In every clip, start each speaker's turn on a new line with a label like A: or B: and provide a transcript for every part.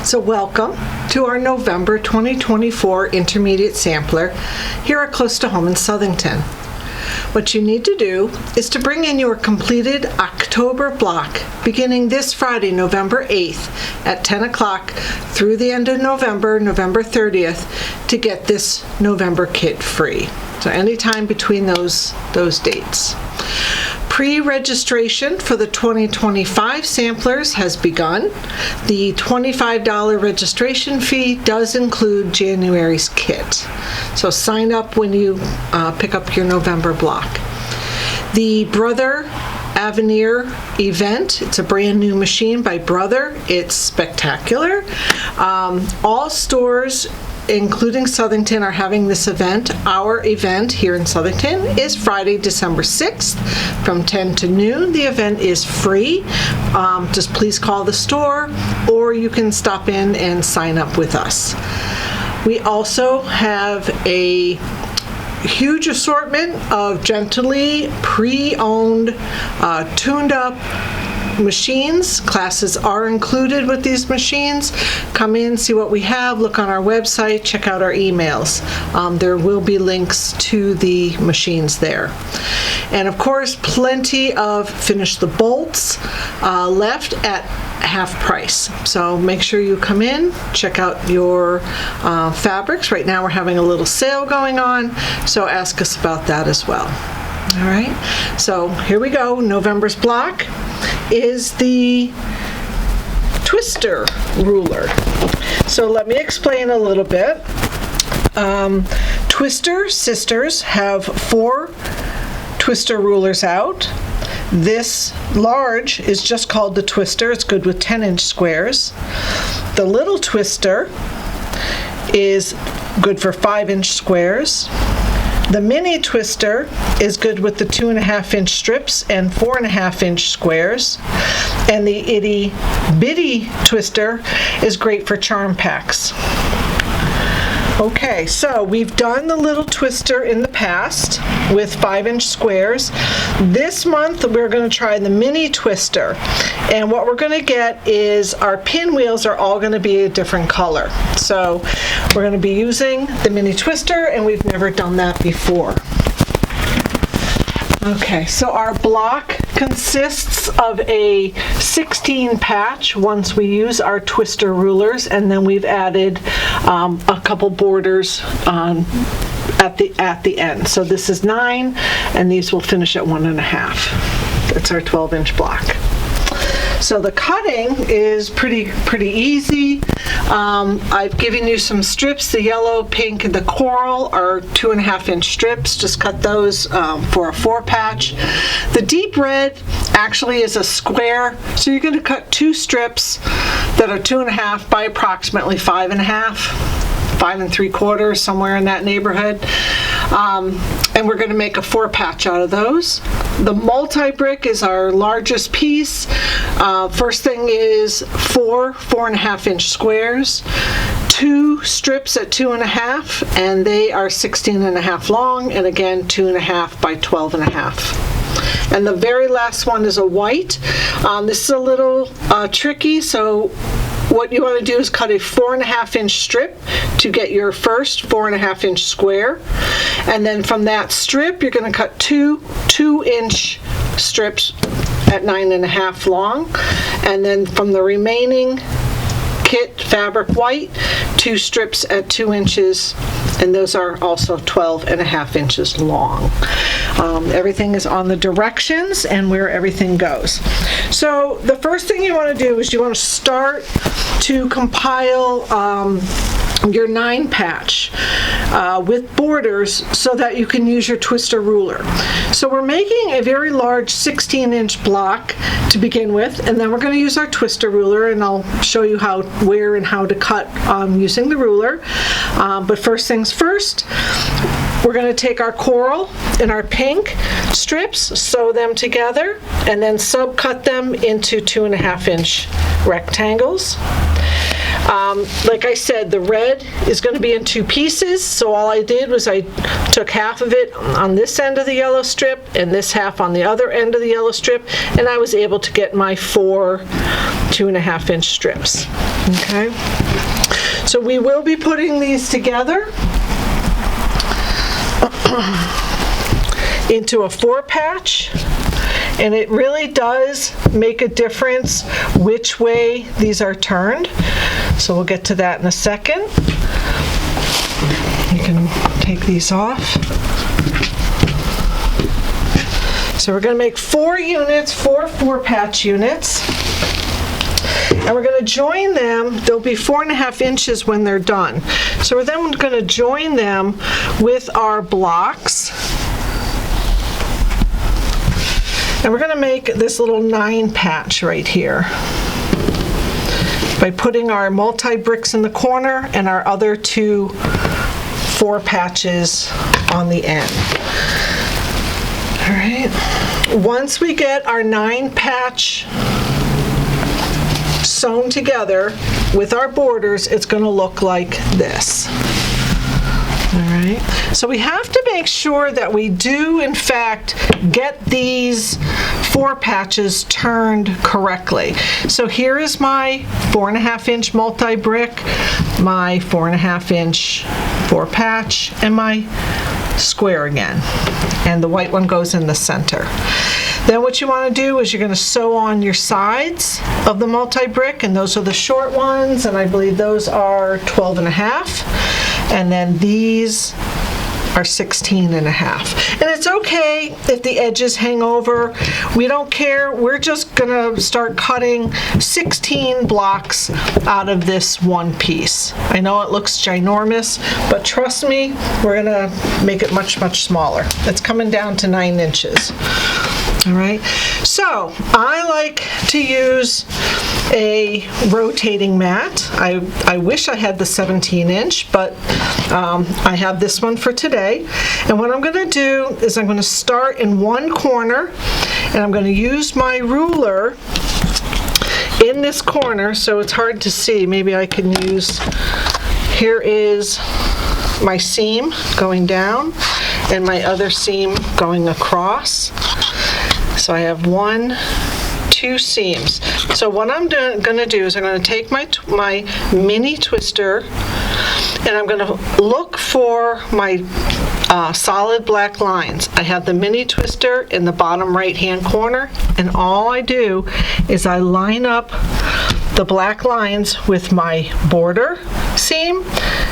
A: So welcome to our November 2024 Intermediate Sampler here at Close to Home in Southington. What you need to do is to bring in your completed October block beginning this Friday, November 8th at 10 o'clock through the end of November, November 30th, to get this November kit free. So anytime between those dates. Pre-registration for the 2025 samplers has begun. The $25 registration fee does include January's kit. So sign up when you pick up your November block. The Brother Avenir event, it's a brand new machine by Brother. It's spectacular. All stores including Southington are having this event. Our event here in Southington is Friday, December 6th from 10 to noon. The event is free. Just please call the store or you can stop in and sign up with us. We also have a huge assortment of gently pre-owned, tuned up machines. Classes are included with these machines. Come in, see what we have, look on our website, check out our emails. There will be links to the machines there. And of course, plenty of Finish the Bolts left at half price. So make sure you come in, check out your fabrics. Right now we're having a little sale going on, so ask us about that as well. All right, so here we go. November's block is the twister ruler. So let me explain a little bit. Twister Sisters have 4 twister rulers out. This large is just called the twister. It's good with 10-inch squares. The little twister is good for 5-inch squares. The mini twister is good with the 2.5-inch strips and 4.5-inch squares. And the itty bitty twister is great for charm packs. Okay, so we've done the little twister in the past with 5-inch squares. This month we're going to try the mini twister. And what we're going to get is our pinwheels are all going to be a different color. So we're going to be using the mini twister, and we've never done that before. Okay, so our block consists of a 16 patch once we use our twister rulers, and then we've added a couple borders at the end. So this is 9, and these will finish at 1.5. That's our 12-inch block. So the cutting is pretty easy. I've given you some strips. The yellow, pink, and the coral are 2.5-inch strips. Just cut those for a 4-patch. The deep red actually is a square, so you're going to cut 2 strips that are 2.5 by approximately 5.5. 5 3/4, somewhere in that neighborhood. And we're going to make a 4-patch out of those. The multi-brick is our largest piece. First thing is 4 4.5-inch squares, 2 strips at 2.5, and they are 16.5 long, and again 2.5 by 12.5. And the very last one is a white. This is a little tricky, so what you want to do is cut a 4.5-inch strip to get your first 4.5-inch square, and then from that strip you're going to cut 2 2-inch strips at 9.5 long, and then from the remaining kit fabric white, 2 strips at 2 inches, and those are also 12.5 inches long. Everything is on the directions and where everything goes. So the first thing you want to do is you want to start to compile your 9-patch with borders so that you can use your twister ruler. So we're making a very large 16-inch block to begin with, and then we're going to use our twister ruler, and I'll show you where and how to cut using the ruler. But first things first, we're going to take our coral and our pink strips, sew them together, and then subcut them into 2.5-inch rectangles. Like I said, the red is going to be in 2 pieces, so all I did was I took half of it on this end of the yellow strip and this half on the other end of the yellow strip, and I was able to get my 4 2.5-inch strips. Okay, so we will be putting these together into a 4-patch, and it really does make a difference which way these are turned. So we'll get to that in a second. You can take these off. So we're going to make 4 units, 4 4-patch units. And we're going to join them. They'll be 4.5 inches when they're done. So we're then going to join them with our blocks. And we're going to make this little 9-patch right here by putting our multi-bricks in the corner and our other 2 4-patches on the end. All right. Once we get our 9-patch sewn together with our borders, it's going to look like this. All right. So we have to make sure that we do, in fact, get these 4 patches turned correctly. So here is my 4.5-inch multi-brick, my 4.5-inch 4-patch, and my square again. And the white one goes in the center. Then what you want to do is you're going to sew on your sides of the multi-brick, and those are the short ones, and I believe those are 12.5. And then these are 16.5. And it's okay if the edges hang over. We don't care. We're just gonna start cutting 16 blocks out of this one piece. I know it looks ginormous, but trust me, we're gonna make it much, much smaller. It's coming down to 9 inches. All right, so I like to use a rotating mat. I wish I had the 17-inch, but I have this one for today. And what I'm going to do is I'm going to start in one corner, and I'm going to use my ruler in this corner, so it's hard to see. Maybe I can use, here is my seam going down and my other seam going across. So I have 1, 2 seams. So what I'm going to do is I'm going to take my mini twister, and I'm going to look for my solid black lines. I have the mini twister in the bottom right hand corner, and all I do is I line up the black lines with my border seam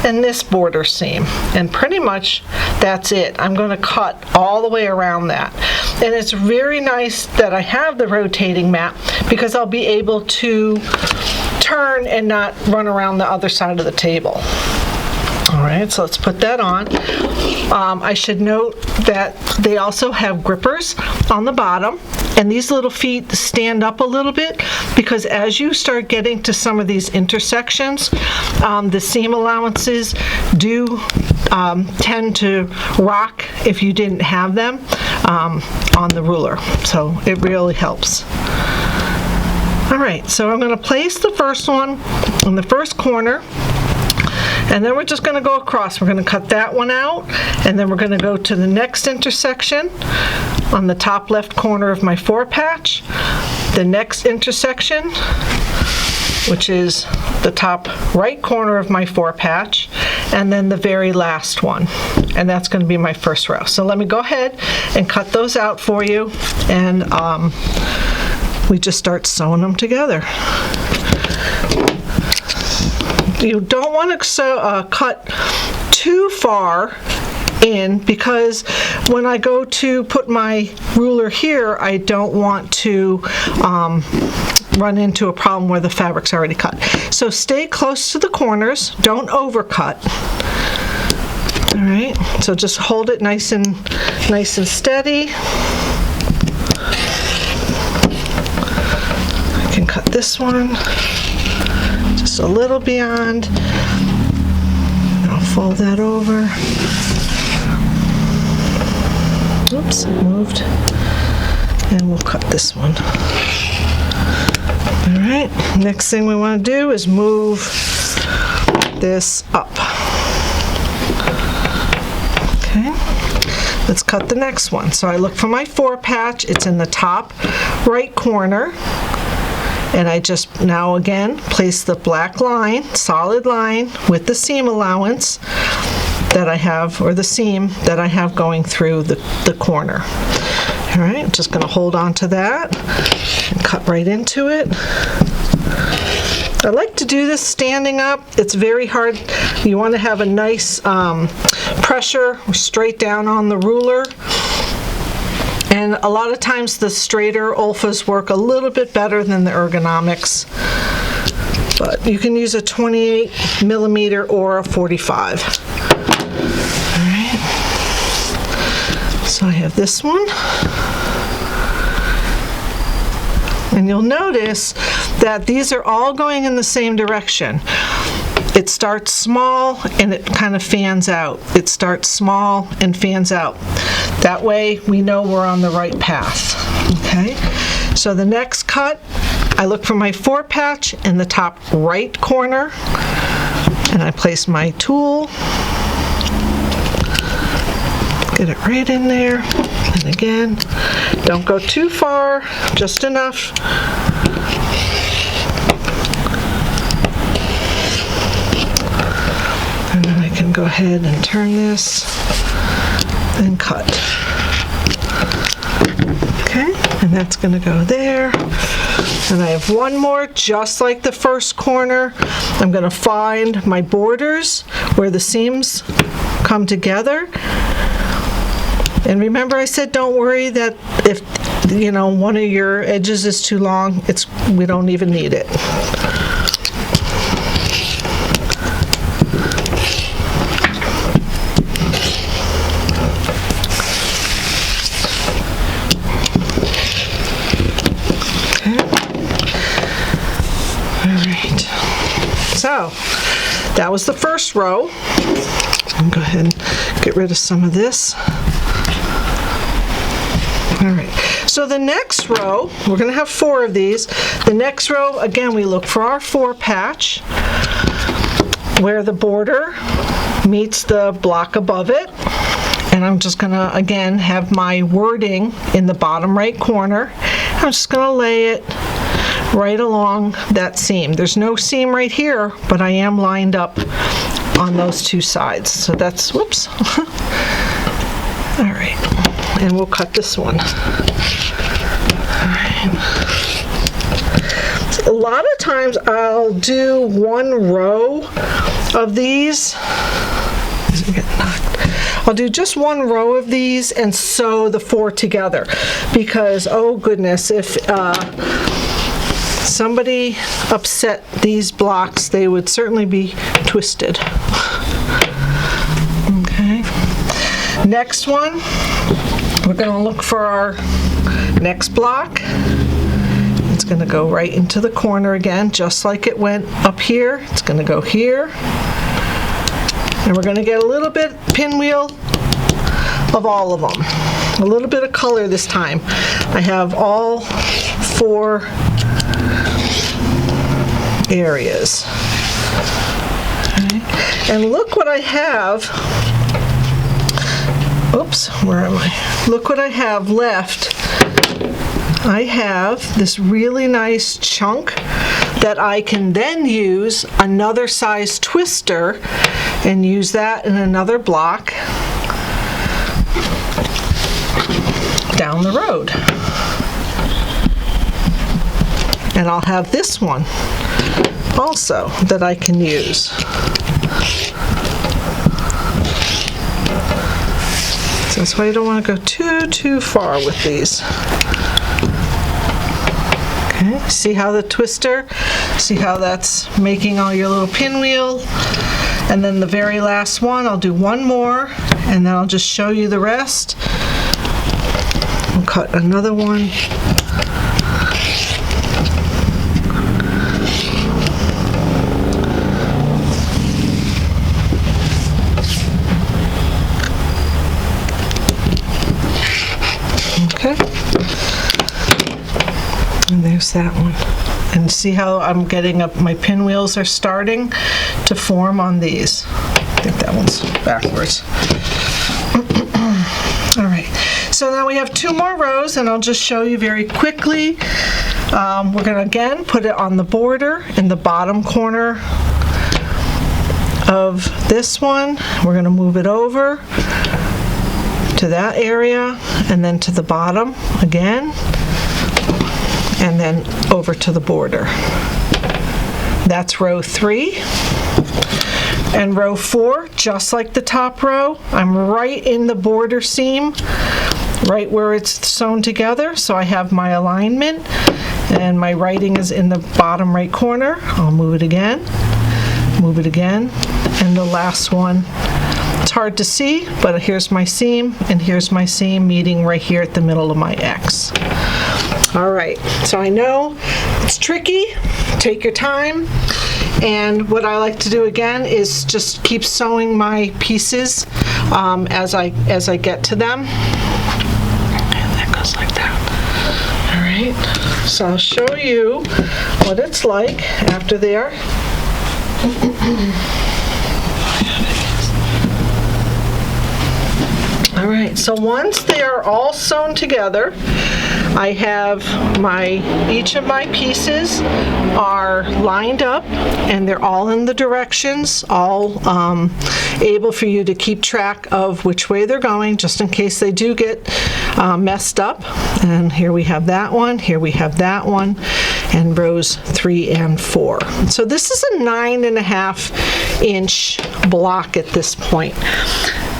A: and this border seam, and pretty much that's it. I'm going to cut all the way around that. And it's very nice that I have the rotating mat, because I'll be able to turn and not run around the other side of the table. All right, so let's put that on. I should note that they also have grippers on the bottom, and these little feet stand up a little bit, because as you start getting to some of these intersections, the seam allowances do tend to rock if you didn't have them on the ruler. So it really helps. All right, so I'm going to place the first one in the first corner, and then we're just going to go across. We're going to cut that one out, and then we're going to go to the next intersection on the top left corner of my 4-patch, the next intersection, which is the top right corner of my 4-patch, and then the very last one. And that's going to be my first row. So let me go ahead and cut those out for you, and we just start sewing them together. You don't want to cut too far in, because when I go to put my ruler here, I don't want to run into a problem where the fabric's already cut. So stay close to the corners, don't overcut. All right, so just hold it nice and steady. I can cut this one just a little beyond. I'll fold that over. Oops, it moved. And we'll cut this one. All right, next thing we want to do is move this up. Okay, let's cut the next one. So I look for my 4-patch. It's in the top right corner. And I just now again place the black line, solid line with the seam allowance that I have, or the seam that I have going through the corner. All right, I'm just going to hold on to that and cut right into it. I like to do this standing up. It's very hard. You want to have a nice pressure straight down on the ruler. And a lot of times the straighter Olfas work a little bit better than the ergonomics. But you can use a 28 millimeter or a 45. All right. So I have this one. And you'll notice that these are all going in the same direction. It starts small and it kind of fans out. It starts small and fans out. That way we know we're on the right path. Okay? So the next cut, I look for my 4 patch in the top right corner and I place my tool. Get it right in there. And again, don't go too far, just enough. And then I can go ahead and turn this and cut. Okay, and that's going to go there. And I have one more, just like the first corner. I'm going to find my borders where the seams come together. And remember I said don't worry that if one of your edges is too long, we don't even need it. Okay. All right. So that was the first row. I'll go ahead and get rid of some of this. All right, so the next row, we're going to have 4 of these. The next row, again, we look for our 4 patch where the border meets the block above it. And I'm just going to, again, have my wording in the bottom right corner. I'm just going to lay it right along that seam. There's no seam right here, but I am lined up on those 2 sides. So that's, whoops. All right. And we'll cut this one. All right. So a lot of times I'll do 1 row of these. I'll do just 1 row of these and sew the 4 together because, oh goodness, if somebody upset these blocks, they would certainly be twisted. Okay. Next one. We're going to look for our next block. It's going to go right into the corner again, just like it went up here. It's going to go here. And we're going to get a little bit pinwheel of all of them. A little bit of color this time. I have all 4 areas. Okay. And look what I have. Oops, where am I? Look what I have left. I have this really nice chunk that I can then use another size twister and use that in another block down the road. And I'll have this one also that I can use. That's why you don't want to go too far with these. Okay, see how the twister, see how that's making all your little pinwheel. And then the very last one, I'll do 1 more, and then I'll just show you the rest. I'll cut another one. And there's that one. And see how I'm getting up, my pinwheels are starting to form on these. I think that one's backwards. All right, so now we have 2 more rows, and I'll just show you very quickly We're going to again put it on the border in the bottom corner of this one. We're going to move it over to that area and then to the bottom again, and then over to the border. That's row 3. And row 4, just like the top row, I'm right in the border seam, right where it's sewn together, so I have my alignment, and my writing is in the bottom right corner. I'll move it again, and the last one, it's hard to see, but here's my seam, and here's my seam meeting right here at the middle of my X. All right, so I know it's tricky. Take your time. And what I like to do again is just keep sewing my pieces as I get to them. And that goes like that. All right, so I'll show you what it's like after there. All right, so once they are all sewn together, I have each of my pieces are lined up, and they're all in the directions, all able for you to keep track of which way they're going, just in case they do get messed up. And here we have that one, here we have that one, and rows 3 and 4. So this is a 9.5 inch block at this point.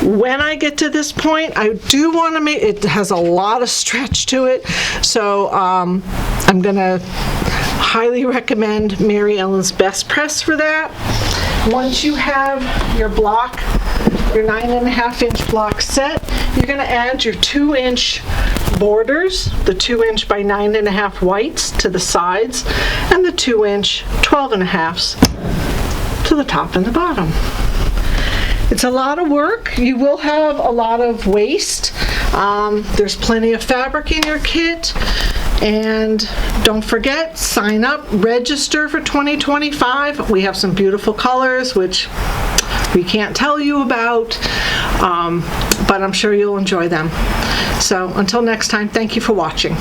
A: When I get to this point, I do want to make it has a lot of stretch to it, so I'm gonna highly recommend Mary Ellen's Best Press for that. Once you have your block, your 9.5 inch block set, you're gonna add your 2 inch borders, the 2 inch by 9.5 whites to the sides, and the 2 inch 12.5s to the top and the bottom. It's a lot of work. You will have a lot of waste. There's plenty of fabric in your kit. And don't forget, sign up, register for 2025. We have some beautiful colors, which we can't tell you about, but I'm sure you'll enjoy them. So until next time, thank you for watching.